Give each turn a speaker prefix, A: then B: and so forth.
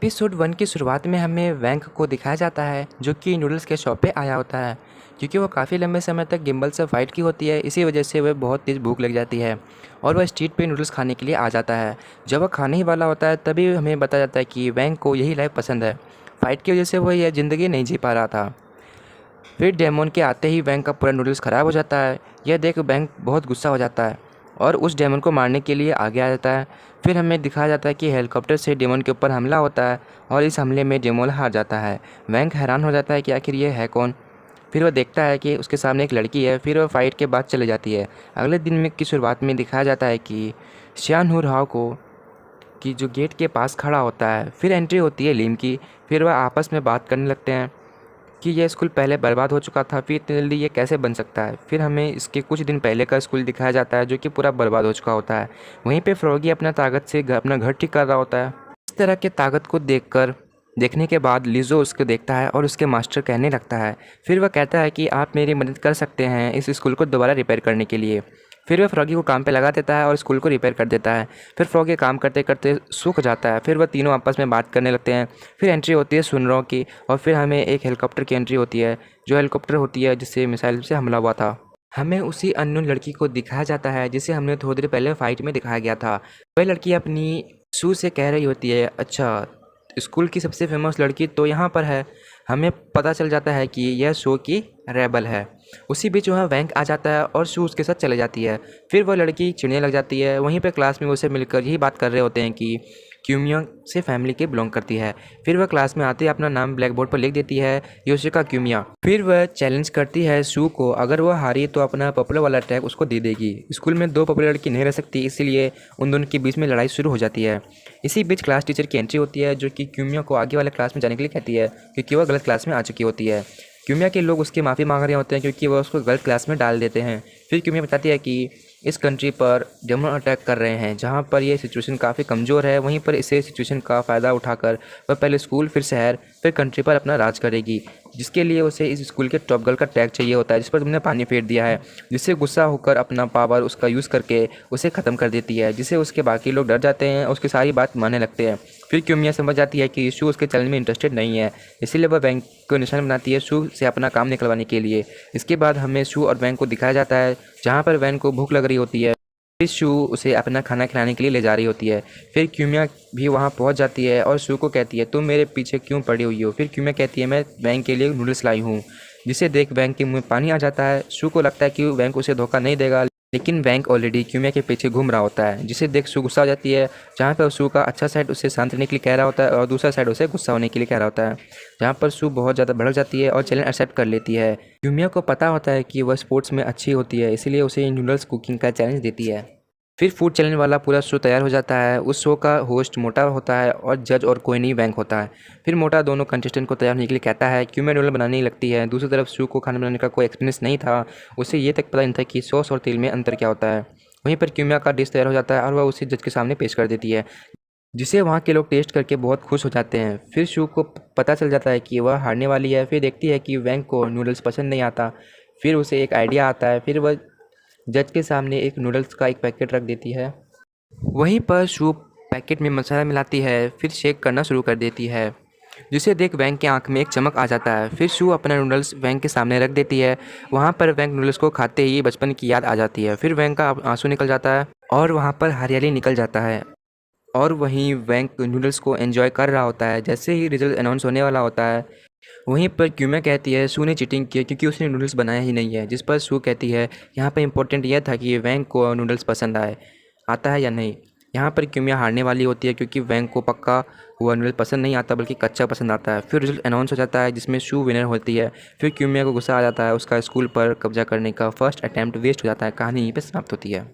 A: Episode 1 की शुरुआत में हमें वैंक को दिखाया जाता है जो कि नूडल्स के शॉप पे आया होता है। क्योंकि वो काफ़ी लंबे समय तक गिम्बल से फाइट की होती है, इसी वजह से वह बहुत तेज़ भूख लग जाती है और वह स्ट्रीट पे नूडल्स खाने के लिए आ जाता है। जब वह खाने ही वाला होता है तभी हमें बताया जाता है कि वैंक को यही लाइफ पसंद है। फाइट की वजह से वह यह ज़िंदगी नहीं जी पा रहा था। फिर डेमोन के आते ही वैंक का पूरा नूडल्स ख़राब हो जाता है। यह देख वैंक बहुत गुस्सा हो जाता है और उस डेमन को मारने के लिए आगे आ जाता है। फिर हमें दिखाया जाता है कि हेलीकॉप्टर से डेमन के ऊपर हमला होता है और इस हमले में डेमन हार जाता है। वैंक हैरान हो जाता है कि आखिर ये है कौन। फिर वह देखता है कि उसके सामने एक लड़की है। फिर वह फाइट के बाद चले जाती है। अगले दिन में की शुरुआत में दिखाया जाता है कि श्यान हुर हाओ को कि जो गेट के पास खड़ा होता है। फिर एंट्री होती है लीम की। फिर वह आपस में बात करने लगते हैं कि यह स्कूल पहले बर्बाद हो चुका था, फिर इतनी जल्दी ये कैसे बन सकता है। फिर हमें इसके कुछ दिन पहले का स्कूल दिखाया जाता है जो कि पूरा बर्बाद हो चुका होता है। वहीं पे फ्रॉगी अपना ताकत से अपना घर ठीक कर रहा होता है। इस तरह के ताकत को देखने के बाद लिज़ो उसको देखता है और उसके मास्टर कहने लगता है। फिर वह कहता है कि आप मेरी मदद कर सकते हैं इस स्कूल को दोबारा रिपेयर करने के लिए। फिर वह फ्रॉगी को काम पे लगा देता है और स्कूल को रिपेयर कर देता है। फिर फ्रॉगी काम करते करते सूख जाता है। फिर वह तीनों आपस में बात करने लगते हैं। फिर एंट्री होती है सुनरो की और फिर हमें एक हेलीकॉप्टर की एंट्री होती है, जो हेलीकॉप्टर होती है जिससे मिसाइल से हमला हुआ था। हमें उसी अननोन लड़की को दिखाया जाता है जिसे हमने थोड़ी देर पहले फाइट में दिखाया गया था। वह लड़की अपनी शू से कह रही होती है, अच्छा स्कूल की सबसे फेमस लड़की तो यहाँ पर है। हमें पता चल जाता है कि यह शो की रेबल है। उसी बीच वहाँ वैंक आ जाता है और शू उसके साथ चले जाती है। फिर वह लड़की चिढ़ने लग जाती है। वहीं पे क्लास में उसे मिलकर यही बात कर रहे होते हैं कि क्यूमिया से फैमिली के बिलोंग करती है। फिर वह क्लास में आते ही अपना नाम ब्लैक बोर्ड पर लिख देती है, योशिका क्यूमिया। फिर वह चैलेंज करती है शू को, अगर वह हारी तो अपना पॉपुलर वाला टैग उसको दे देगी। स्कूल में दो पॉपुलर लड़की नहीं रह सकती, इसीलिए उन दोनों के बीच में लड़ाई शुरू हो जाती है। इसी बीच क्लास टीचर की एंट्री होती है जो कि क्यूमिया को आगे वाले क्लास में जाने के लिए कहती है क्योंकि वह गलत क्लास में आ चुकी होती है। क्यूमिया के लोग उसकी माफ़ी मांग रहे होते हैं क्योंकि वह उसको गलत क्लास में डाल देते हैं। फिर क्यूमिया बताती है कि इस कंट्री पर डेमन अटैक कर रहे हैं जहां पर ये सिचुएशन काफ़ी कमज़ोर है। वहीं पर इसे सिचुएशन का फ़ायदा उठाकर वह पहले स्कूल, फिर शहर, फिर कंट्री पर अपना राज करेगी, जिसके लिए उसे इस स्कूल के टॉप गर्ल का टैग चाहिए होता है जिस पर तुमने पानी फेर दिया है। जिससे गुस्सा होकर अपना पावर उसका यूज़ करके उसे ख़त्म कर देती है, जिससे उसके बाकी लोग डर जाते हैं और उसकी सारी बात मानने लगते हैं। फिर क्यूमिया समझ जाती है कि शू उसके चैलेंज में इंटरेस्टेड नहीं है, इसीलिए वह बैंक को निशान बनाती है शू से अपना काम निकलवाने के लिए। इसके बाद हमें शू और वैन को दिखाया जाता है जहाँ पर वैन को भूख लग रही होती है। फिर शू उसे अपना खाना खिलाने के लिए ले जा रही होती है। फिर क्यूमिया भी वहाँ पहुँच जाती है और शू को कहती है, तुम मेरे पीछे क्यों पड़ी हुई हो। फिर क्यूमिया कहती है, मैं वैन के लिए नूडल्स लाई हूँ, जिसे देख वैन के मुँह में पानी आ जाता है। शू को लगता है कि वैन उसे धोखा नहीं देगा, लेकिन वैंक ऑलरेडी क्यूमिया के पीछे घूम रहा होता है, जिसे देख शू गुस्सा हो जाती है। जहाँ पर शू का अच्छा साइड उसे शांत रहने के लिए कह रहा होता है और दूसरा साइड उसे गुस्सा होने के लिए कह रहा होता है। जहाँ पर शू बहुत ज़्यादा भड़क जाती है और चैलेंज एक्सेप्ट कर लेती है। क्यूमिया को पता होता है कि वह स्पोर्ट्स में अच्छी होती है, इसीलिए उसे नूडल्स कुकिंग का चैलेंज देती है। फिर फूड चैलेंज वाला पूरा शो तैयार हो जाता है। उस शो का होस्ट मोटा होता है और जज और कोई नहीं वैंक होता है। फिर मोटा दोनों कंटेस्टेंट को तैयार होने के लिए कहता है। क्यूमिया नूडल बनाने लगती है। दूसरी तरफ शू को खाना बनाने का कोई एक्सपीरियंस नहीं था, उसे ये तक पता नहीं था कि सॉस और तेल में अंतर क्या होता है। वहीं पर क्यूमिया का डिश तैयार हो जाता है और वह उसे जज के सामने पेश कर देती है, जिसे वहाँ के लोग टेस्ट करके बहुत खुश हो जाते हैं। फिर शू को पता चल जाता है कि वह हारने वाली है। फिर देखती है कि वैंक को नूडल्स पसंद नहीं आता। फिर उसे एक आइडिया आता है। फिर वह जज के सामने एक नूडल्स का एक पैकेट रख देती है। वहीं पर शू पैकेट में मसाला मिलाती है, फिर शेक करना शुरू कर देती है, जिसे देख वैंक की आंख में एक चमक आ जाता है। फिर शू अपना नूडल्स वैंक के सामने रख देती है। वहाँ पर वैंक नूडल्स को खाते ही बचपन की याद आ जाती है। फिर वैंक का आंसू निकल जाता है और वहाँ पर हरियाली निकल जाता है और वहीं वैंक नूडल्स को एंजॉय कर रहा होता है। जैसे ही रिजल्ट अनाउंस होने वाला होता है, वहीं पर क्यूमिया कहती है शू ने चीटिंग की क्योंकि उसने नूडल्स बनाया ही नहीं है। जिस पर शू कहती है, यहाँ पर इंपॉर्टेंट यह था कि वैंक को नूडल्स पसंद आता है या नहीं। यहाँ पर क्यूमिया हारने वाली होती है क्योंकि वैंक को पक्का हुआ नूडल पसंद नहीं आता बल्कि कच्चा पसंद आता है। फिर रिजल्ट अनाउंस हो जाता है जिसमें शू विनर होती है। फिर क्यूमिया को गुस्सा आ जाता है। उसका स्कूल पर कब्जा करने का फर्स्ट अटैम्प्ट वेस्ट हो जाता है। कहानी यहीं पर समाप्त होती है।